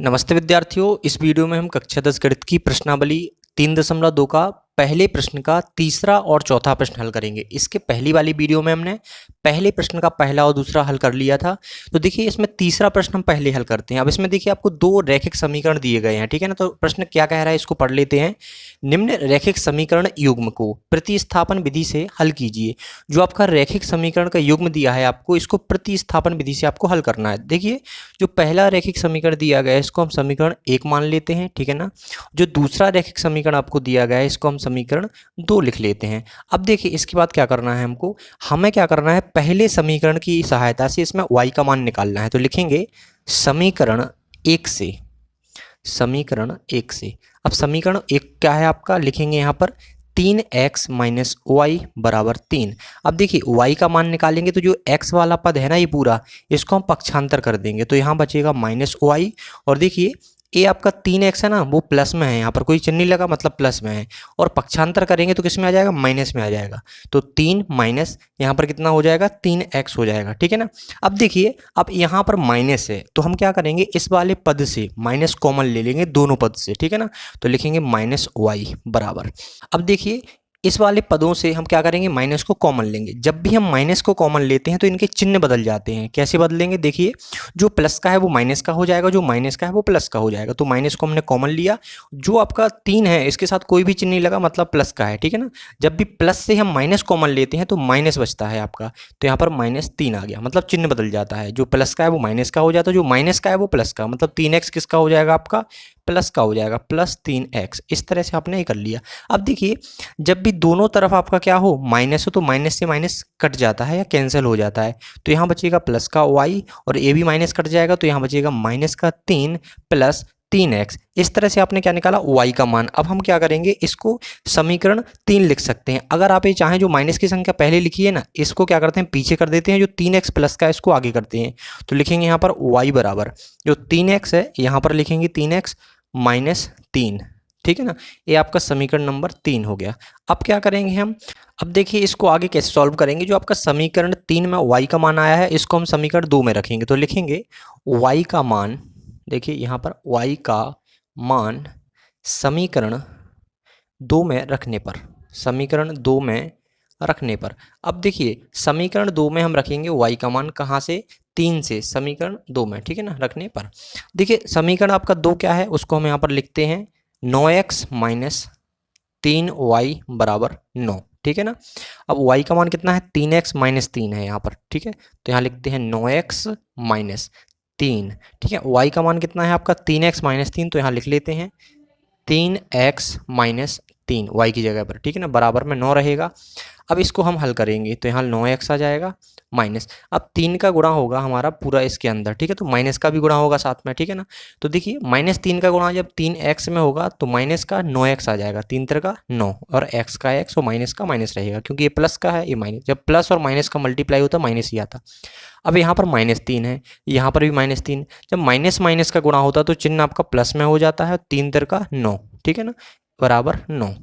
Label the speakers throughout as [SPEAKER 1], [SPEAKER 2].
[SPEAKER 1] नमस्ते विद्यार्थियों, इस वीडियो में हम कक्षा 10 गणित की प्रश्नावली 3.2 का पहले प्रश्न का तीसरा और चौथा प्रश्न हल करेंगे। इसके पहली वाली वीडियो में हमने पहले प्रश्न का पहला और दूसरा हल कर लिया था। तो देखिए इसमें तीसरा प्रश्न हम पहले हल करते हैं। अब इसमें देखिए आपको दो रैखिक समीकरण दिए गए हैं, ठीक है ना। तो प्रश्न क्या कह रहा है इसको पढ़ लेते हैं। निम्न रैखिक समीकरण युग्म को प्रतिस्थापन विधि से हल कीजिए। जो आपका रैखिक समीकरण का युग्म दिया है आपको, इसको प्रतिस्थापन विधि से आपको हल करना है। देखिए जो पहला रैखिक समीकरण दिया गया है इसको हम समीकरण 1 मान लेते हैं, ठीक है ना। जो दूसरा रैखिक समीकरण आपको दिया गया है इसको हम समीकरण 2 लिख लेते हैं। अब देखिए इसके बाद क्या करना है हमको, हमें क्या करना है, पहले समीकरण की सहायता से इसमें y का मान निकालना है। तो लिखेंगे समीकरण 1 से, समीकरण 1 से। अब समीकरण 1 क्या है आपका, लिखेंगे यहाँ पर 3x माइनस वाई बराबर 3। अब देखिए y का मान निकालेंगे तो जो x वाला पद है ना ये पूरा, इसको हम पक्षांतर कर देंगे तो यहाँ बचेगा माइनस वाई। और देखिए ये आपका 3x है ना, वो प्लस में है, यहाँ पर कोई चिन्ह नहीं लगा मतलब प्लस में है। और पक्षांतर करेंगे तो किस में आ जाएगा, माइनस में आ जाएगा। तो 3 माइनस यहाँ पर कितना हो जाएगा, 3x हो जाएगा, ठीक है ना। अब देखिए अब यहाँ पर माइनस है तो हम क्या करेंगे, इस वाले पद से माइनस कॉमन ले लेंगे दोनों पद से, ठीक है ना। तो लिखेंगे माइनस वाई बराबर, अब देखिए इस वाले पदों से हम क्या करेंगे, माइनस को कॉमन लेंगे। जब भी हम माइनस को कॉमन लेते हैं तो इनके चिन्ह बदल जाते हैं। कैसे बदलेंगे, देखिए जो प्लस का है वो माइनस का हो जाएगा, जो माइनस का है वो प्लस का हो जाएगा। तो माइनस को हमने कॉमन लिया, जो आपका 3 है इसके साथ कोई भी चिन्ह नहीं लगा मतलब प्लस का है, ठीक है ना। जब भी प्लस से हम माइनस कॉमन लेते हैं तो माइनस बचता है आपका, तो यहाँ पर -3 आ गया, मतलब चिन्ह बदल जाता है। जो प्लस का है वो माइनस का हो जाता है, जो माइनस का है वो प्लस का, मतलब 3x किसका हो जाएगा आपका, प्लस का हो जाएगा, प्लस 3x। इस तरह से आपने ये कर लिया। अब देखिए जब भी दोनों तरफ आपका क्या हो, माइनस हो, तो माइनस से माइनस कट जाता है या कैंसिल हो जाता है। तो यहाँ बचेगा प्लस का y और ये भी माइनस कट जाएगा, तो यहाँ बचेगा माइनस का 3 प्लस 3x। इस तरह से आपने क्या निकाला, y का मान। अब हम क्या करेंगे, इसको समीकरण 3 लिख सकते हैं। अगर आप ये चाहें जो माइनस की संख्या पहले लिखी है ना, इसको क्या करते हैं पीछे कर देते हैं, जो 3x प्लस का है इसको आगे करते हैं। तो लिखेंगे यहाँ पर y बराबर जो 3x है यहाँ पर लिखेंगे 3x माइनस 3, ठीक है ना। ये आपका समीकरण नंबर 3 हो गया। अब क्या करेंगे हम, अब देखिए इसको आगे कैसे सॉल्व करेंगे। जो आपका समीकरण 3 में y का मान आया है इसको हम समीकरण 2 में रखेंगे। तो लिखेंगे y का मान, देखिए यहाँ पर y का मान समीकरण 2 में रखने पर, समीकरण 2 में रखने पर। अब देखिए समीकरण 2 में हम रखेंगे y का मान कहाँ से, 3 से, समीकरण 2 में, ठीक है ना, रखने पर। देखिए समीकरण आपका 2 क्या है उसको हम यहाँ पर लिखते हैं 9x माइनस 3y बराबर 9, ठीक है ना। अब y का मान कितना है, 3x माइनस 3 है यहाँ पर, ठीक है। तो यहाँ लिखते हैं 9x माइनस 3, ठीक है। y का मान कितना है आपका, 3x माइनस 3, तो यहाँ लिख लेते हैं 3x माइनस 3 y की जगह पर, ठीक है ना, बराबर में 9 रहेगा। अब इसको हम हल करेंगे तो यहाँ 9x आ जाएगा माइनस, अब 3 का गुणा होगा हमारा पूरा इसके अंदर, ठीक है। तो माइनस का भी गुणा होगा साथ में, ठीक है ना। तो देखिए -3 का गुणा जब 3x में होगा तो माइनस का 9x आ जाएगा, 3 3 का 9 और x का x और माइनस का माइनस रहेगा, क्योंकि ये प्लस का है ये माइनस, जब प्लस और माइनस का मल्टीप्लाई होता है माइनस ही आता। अब यहाँ पर -3 है, यहाँ पर भी -3, जब माइनस माइनस का गुणा होता तो चिन्ह आपका प्लस में हो जाता है, 3 3 का 9, ठीक है ना, बराबर 9।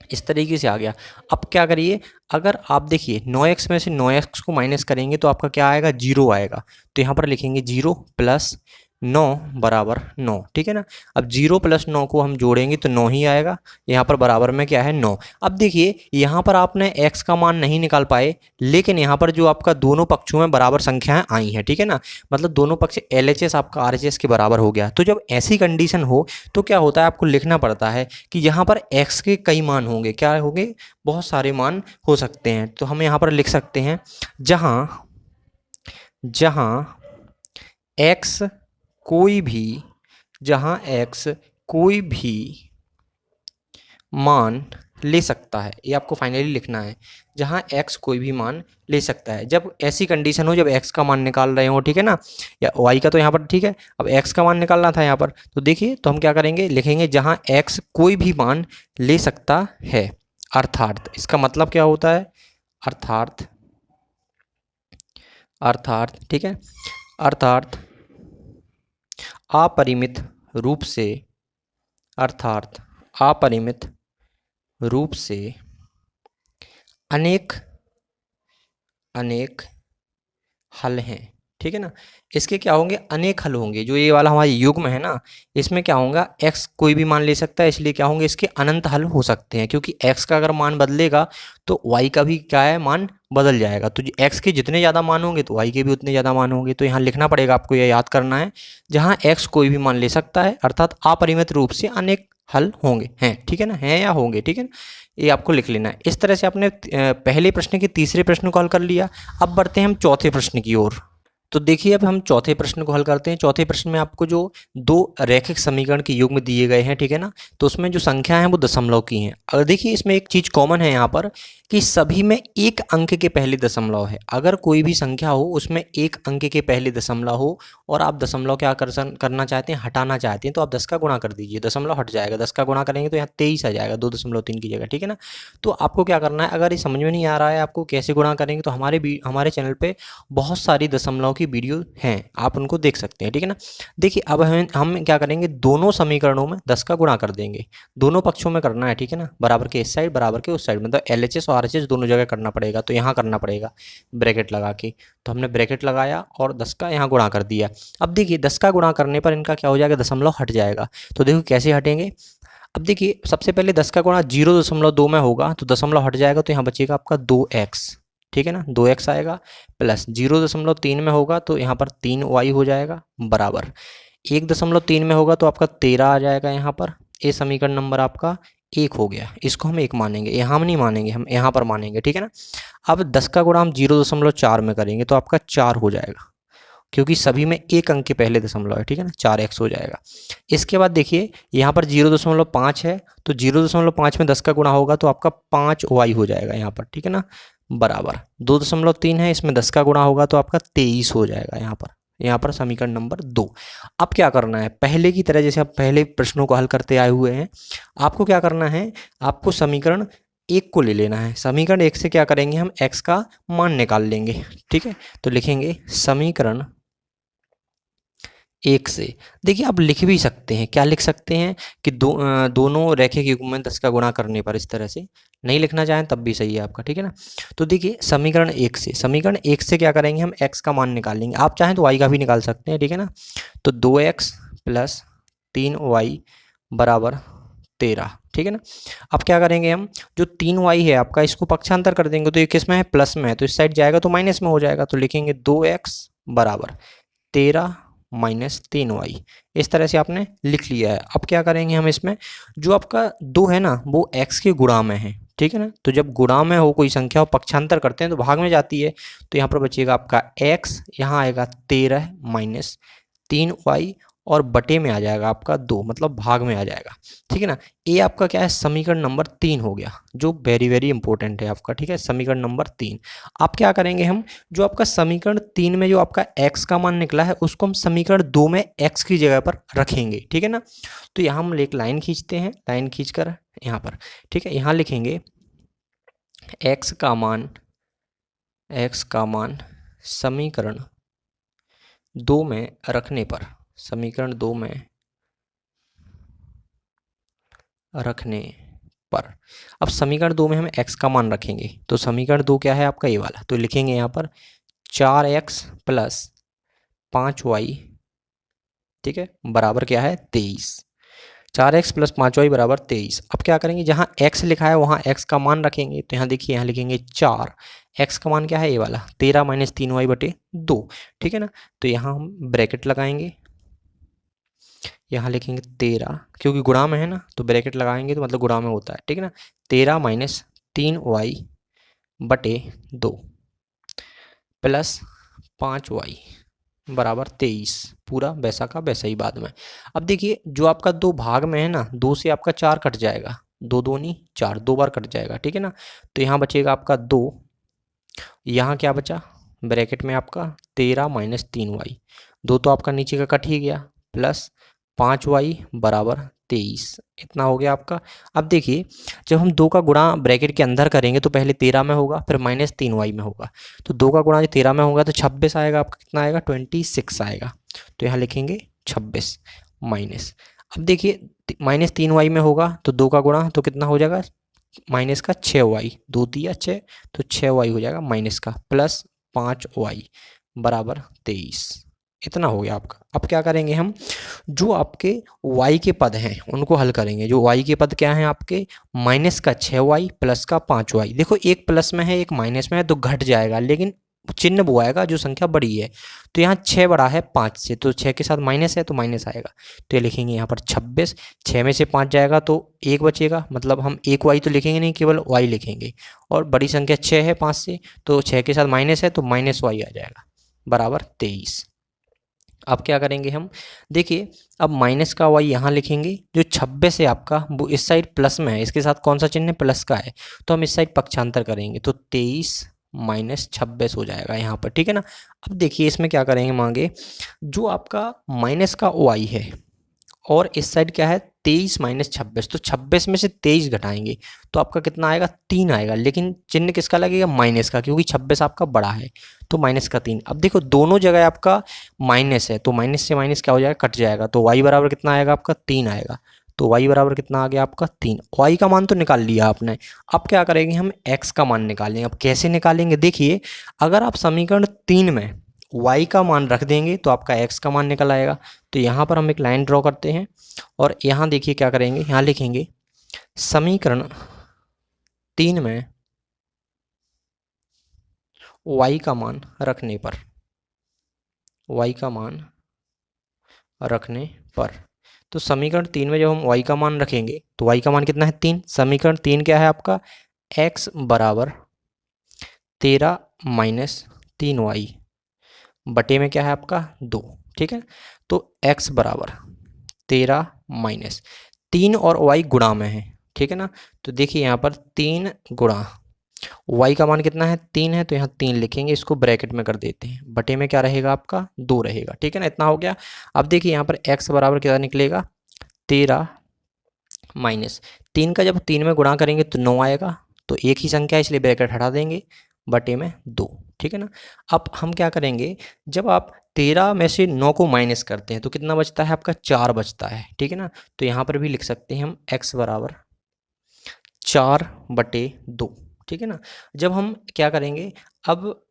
[SPEAKER 1] इस तरीके से आ गया। अब क्या करिए, अगर आप देखिए 9x में से 9x को माइनस करेंगे तो आपका क्या आएगा, 0 आएगा। तो यहाँ पर लिखेंगे 0 प्लस 9 बराबर 9, ठीक है ना। अब 0 प्लस 9 को हम जोड़ेंगे तो 9 ही आएगा, यहाँ पर बराबर में क्या है 9। अब देखिए यहाँ पर आपने x का मान नहीं निकाल पाए, लेकिन यहाँ पर जो आपका दोनों पक्षों में बराबर संख्याएं आई हैं, ठीक है ना, मतलब दोनों पक्ष LHS आपका RHS के बराबर हो गया। तो जब ऐसी कंडीशन हो तो क्या होता है, आपको लिखना पड़ता है कि यहाँ पर x के कई मान होंगे, क्या होंगे, बहुत सारे मान हो सकते हैं। तो हम यहाँ पर लिख सकते हैं जहाँ x कोई भी, जहाँ x कोई भी मान ले सकता है, ये आपको फाइनली लिखना है, जहाँ x कोई भी मान ले सकता है। जब ऐसी कंडीशन हो जब x का मान निकाल रहे हो, ठीक है ना, या y का तो यहाँ पर ठीक है, अब x का मान निकालना था यहाँ पर। तो देखिए तो हम क्या करेंगे, लिखेंगे जहाँ x कोई भी मान ले सकता है, अर्थात इसका मतलब क्या होता है, अर्थात ठीक है, अर्थात अपरिमित रूप से, अर्थात अपरिमित रूप से अनेक हल हैं, ठीक है ना। इसके क्या होंगे, अनेक हल होंगे। जो ये वाला हमारा युग्म है ना, इसमें क्या होगा, x कोई भी मान ले सकता है, इसलिए क्या होंगे, इसके अनंत हल हो सकते हैं, क्योंकि x का अगर मान बदलेगा तो y का भी क्या है, मान बदल जाएगा। तो x के जितने ज़्यादा मान होंगे तो y के भी उतने ज़्यादा मान होंगे। तो यहाँ लिखना पड़ेगा, आपको यह याद करना है, जहाँ x कोई भी मान ले सकता है, अर्थात अपरिमित रूप से अनेक हल होंगे, हैं, ठीक है ना, हैं या होंगे, ठीक है ना, ये आपको लिख लेना है। इस तरह से आपने पहले प्रश्न के तीसरे प्रश्न को हल कर लिया। अब बढ़ते हैं हम चौथे प्रश्न की ओर। तो देखिए, अब हम चौथे प्रश्न को हल करते हैं। चौथे प्रश्न में आपको जो दो रैखिक समीकरण के युग्म दिए गए हैं, ठीक है ना, तो उसमें जो संख्या है वो दशमलव की हैं। अगर देखिए, इसमें एक चीज़ कॉमन है यहाँ पर कि सभी में एक अंक के पहले दशमलव है। अगर कोई भी संख्या हो उसमें एक अंक के पहले दशमलव हो और आप दशमलव क्या करना चाहते हैं, हटाना चाहते हैं, तो आप 10 का गुणा कर दीजिए, दशमलव हट जाएगा। 10 का गुणा करेंगे तो यहाँ 23 आ जाएगा, 2.3 की जगह, ठीक है ना। तो आपको क्या करना है, अगर ये समझ में नहीं आ रहा है आपको कैसे गुणा करेंगे, तो हमारे चैनल पे बहुत सारी दशमलव की वीडियो हैं, आप उनको देख सकते हैं, ठीक है ना। देखिए, अब हम क्या करेंगे, दोनों समीकरणों में 10 का गुणा कर देंगे, दोनों पक्षों में करना है, ठीक है ना, बराबर के इस साइड बराबर के उस साइड, मतलब LHS और RHS दोनों जगह करना पड़ेगा। तो यहाँ करना पड़ेगा ब्रैकेट लगा के। तो हमने ब्रैकेट लगाया और 10 का यहाँ गुणा कर दिया। अब देखिए, 10 का गुणा करने पर इनका क्या हो जाएगा, दशमलव हट जाएगा। तो देखो कैसे हटेंगे। अब देखिए, सबसे पहले 10 का गुणा 0.2 में होगा तो दशमलव हट जाएगा, तो यहाँ बचेगा आपका 2x, ठीक है ना, 2x आएगा, प्लस 0.3 में होगा तो यहाँ पर 3y हो जाएगा, बराबर 1.3 में होगा तो आपका 13 आ जाएगा यहाँ पर। ये समीकरण नंबर आपका 1 हो गया। इसको हम 1 मानेंगे, यहाँ हम नहीं मानेंगे, हम यहाँ पर मानेंगे, ठीक है ना। अब 10 का गुणा हम 0.4 में करेंगे तो आपका 4 हो जाएगा, क्योंकि सभी में एक अंक के पहले दशमलव है, ठीक है ना, 4x हो जाएगा। इसके बाद देखिए, यहाँ पर 0.5 है तो 0.5 में 10 का गुणा होगा तो आपका 5y हो जाएगा यहाँ पर, ठीक है ना, बराबर 2.3 है, इसमें 10 का गुणा होगा तो आपका 23 हो जाएगा यहाँ पर समीकरण नंबर 2। अब क्या करना है, पहले की तरह जैसे आप पहले प्रश्नों को हल करते आए हुए हैं, आपको क्या करना है, आपको समीकरण 1 को ले लेना है। समीकरण 1 से क्या करेंगे, हम x का मान निकाल लेंगे, ठीक है। तो लिखेंगे समीकरण 1 से, देखिए आप लिख भी सकते हैं, क्या लिख सकते हैं कि दोनों रैखिक युग्म में 10 का गुणा करने पर, इस तरह से नहीं लिखना चाहें तब भी सही है आपका, ठीक है ना। तो देखिए, समीकरण 1 से क्या करेंगे, हम x का मान निकाल लेंगे। आप चाहें तो y का भी निकाल सकते हैं, ठीक है ना। तो 2x प्लस 3y बराबर 13, ठीक है ना। अब क्या करेंगे, हम जो 3y है आपका, इसको पक्षांतर कर देंगे तो ये किस में है, प्लस में है, तो इस साइड जाएगा तो माइनस में हो जाएगा। तो लिखेंगे 2x बराबर 13 माइनस 3y। इस तरह से आपने लिख लिया है। अब क्या करेंगे, हम इसमें जो आपका 2 है ना, वो x के गुणा में है, ठीक है ना। तो जब गुणा में हो कोई संख्या हो, पक्षांतर करते हैं तो भाग में जाती है, तो यहाँ पर बचेगा आपका x, यहाँ आएगा 13 माइनस 3y और बटे में आ जाएगा आपका 2, मतलब भाग में आ जाएगा, ठीक है ना। ये आपका क्या है, समीकरण नंबर 3 हो गया, जो वेरी वेरी इंपॉर्टेंट है आपका, ठीक है, समीकरण नंबर 3। आप क्या करेंगे, हम जो आपका समीकरण 3 में जो आपका x का मान निकला है, उसको हम समीकरण 2 में x की जगह पर रखेंगे, ठीक है ना। तो यहाँ हम एक लाइन खींचते हैं, लाइन खींचकर यहाँ पर, ठीक है, यहाँ लिखेंगे x का मान समीकरण 2 में रखने पर, समीकरण 2 में रखने पर, अब समीकरण 2 में हम x का मान रखेंगे, तो समीकरण 2 क्या है आपका, ये वाला, तो लिखेंगे यहाँ पर 4x प्लस 5y, ठीक है, बराबर क्या है 23। 4x प्लस 5y बराबर 23। अब क्या करेंगे, जहाँ x लिखा है वहाँ x का मान रखेंगे, तो यहाँ देखिए, यहाँ लिखेंगे 4, x का मान क्या है, ये वाला 13 माइनस 3y बटे 2, ठीक है ना। तो यहाँ हम ब्रैकेट लगाएंगे, यहाँ लिखेंगे 13, क्योंकि गुणा में है ना, तो ब्रैकेट लगाएंगे तो मतलब गुणा में होता है, ठीक है ना। 13 माइनस 3y बटे 2 प्लस 5y बराबर 23, पूरा वैसा का वैसा ही बाद में। अब देखिए, जो आपका 2 भाग में है ना, 2 से आपका 4 कट जाएगा, 2 दूनी 4, 2 बार कट जाएगा, ठीक है ना। तो यहाँ बचेगा आपका 2, यहाँ क्या बचा ब्रैकेट में आपका 13 माइनस 3y, 2 तो आपका नीचे का कट ही गया, प्लस 5y बराबर 23, इतना हो गया आपका। अब देखिए, जब हम 2 का गुणा ब्रैकेट के अंदर करेंगे तो पहले 13 में होगा, फिर माइनस 3y में होगा, तो 2 का गुणा जो 13 में होगा तो 26 आएगा आपका, कितना आएगा 26 आएगा। तो यहाँ लिखेंगे 26 माइनस, अब देखिए माइनस 3y में होगा तो 2 का गुणा तो कितना हो जाएगा, माइनस का 6y, 2 दिया 6 तो 6y हो जाएगा माइनस का, प्लस 5y बराबर 23। इतना हो गया आपका। अब क्या करेंगे हम, जो आपके y के पद हैं उनको हल करेंगे। जो y के पद क्या हैं आपके, माइनस का 6y प्लस का 5y। देखो एक प्लस में है एक माइनस में है तो घट जाएगा, लेकिन चिन्ह वो आएगा जो संख्या बड़ी है। तो यहाँ 6 बड़ा है 5 से, तो 6 के साथ माइनस है तो माइनस आएगा। तो ये लिखेंगे यहाँ पर 26। 6 में से 5 जाएगा तो 1 बचेगा, मतलब हम एक y तो लिखेंगे नहीं, केवल y लिखेंगे। और बड़ी संख्या 6 है 5 से, तो 6 के साथ माइनस है तो माइनस y आ जाएगा, बराबर 23। अब क्या करेंगे हम, देखिए अब माइनस का y यहाँ लिखेंगे। जो 26 है आपका वो इस साइड प्लस में है, इसके साथ कौन सा चिन्ह है, प्लस का है, तो हम इस साइड पक्षांतर करेंगे तो 23 माइनस 26 हो जाएगा यहाँ पर, ठीक है ना। अब देखिए इसमें क्या करेंगे हम आगे, जो आपका माइनस का y है और इस साइड क्या है 23 माइनस 26, तो 26 में से 23 घटाएंगे तो आपका कितना आएगा, 3 आएगा। लेकिन चिन्ह किसका लगेगा, माइनस का, क्योंकि 26 आपका बड़ा है तो माइनस का 3। अब देखो दोनों जगह आपका माइनस है तो माइनस से माइनस क्या हो जाएगा, कट जाएगा। तो y बराबर कितना आएगा आपका, 3 आएगा। तो y बराबर कितना आ गया आपका, 3। y का मान तो निकाल लिया आपने। अब क्या करेंगे हम, x का मान निकालेंगे। अब कैसे निकालेंगे, देखिए अगर आप समीकरण 3 में y का मान रख देंगे तो आपका x का मान निकल आएगा। तो यहाँ पर हम एक लाइन ड्रॉ करते हैं और यहाँ देखिए क्या करेंगे, यहाँ लिखेंगे समीकरण 3 में y का मान रखने पर, y का मान रखने पर, तो समीकरण 3 में जब हम y का मान रखेंगे तो y का मान कितना है, 3। समीकरण 3 क्या है आपका, x बराबर 13 माइनस 3y बटे में क्या है आपका 2, ठीक है। तो x बराबर 13 माइनस 3 और y गुणा में है, ठीक है ना। तो देखिए यहाँ पर 3 गुणा y का मान कितना है, 3 है, तो यहाँ 3 लिखेंगे, इसको ब्रैकेट में कर देते हैं, बटे में क्या रहेगा आपका 2 रहेगा, ठीक है ना। इतना हो गया। अब देखिए यहाँ पर x बराबर क्या निकलेगा, 13 माइनस 3 का जब 3 में गुणा करेंगे तो 9 आएगा, तो एक ही संख्या है इसलिए ब्रैकेट हटा देंगे, बटे में 2, ठीक है ना। अब हम क्या करेंगे, जब आप 13 में से 9 को माइनस करते हैं तो कितना बचता है आपका, 4 बचता है, ठीक है ना। तो यहाँ पर भी लिख सकते हैं हम x बराबर 4/2, ठीक है ना। जब हम क्या करेंगे, अब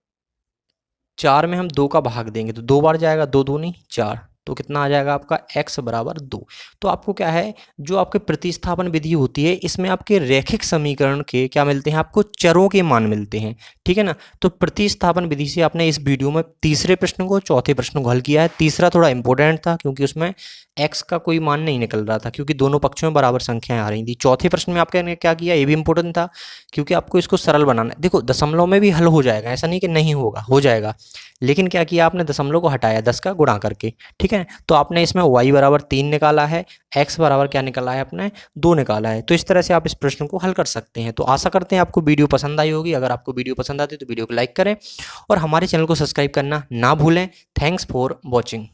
[SPEAKER 1] 4 में हम 2 का भाग देंगे तो 2 बार जाएगा, 2 दूनी 4, तो कितना आ जाएगा आपका x बराबर 2। तो आपको क्या है, जो आपके प्रतिस्थापन विधि होती है इसमें आपके रैखिक समीकरण के क्या मिलते हैं, आपको चरों के मान मिलते हैं, ठीक है ना। तो प्रतिस्थापन विधि से आपने इस वीडियो में तीसरे प्रश्न को चौथे प्रश्न को हल किया है। तीसरा थोड़ा इंपॉर्टेंट था क्योंकि उसमें x का कोई मान नहीं निकल रहा था, क्योंकि दोनों पक्षों में बराबर संख्याएं आ रही थी। चौथे प्रश्न में आपने क्या किया, ये भी इंपॉर्टेंट था क्योंकि आपको इसको सरल बनाना है। देखो दशमलव में भी हल हो जाएगा, ऐसा नहीं कि नहीं होगा, हो जाएगा, लेकिन क्या किया आपने, दशमलव को हटाया 10 का गुणा करके, ठीक है। तो आपने इसमें y बराबर 3 निकाला है, x बराबर क्या निकाला है आपने, 2 निकाला है। तो इस तरह से आप इस प्रश्न को हल कर सकते हैं। तो आशा करते हैं आपको वीडियो पसंद आई होगी। अगर आपको वीडियो पसंद आती है तो वीडियो को लाइक करें और हमारे चैनल को सब्सक्राइब करना ना भूलें। Thanks for watching.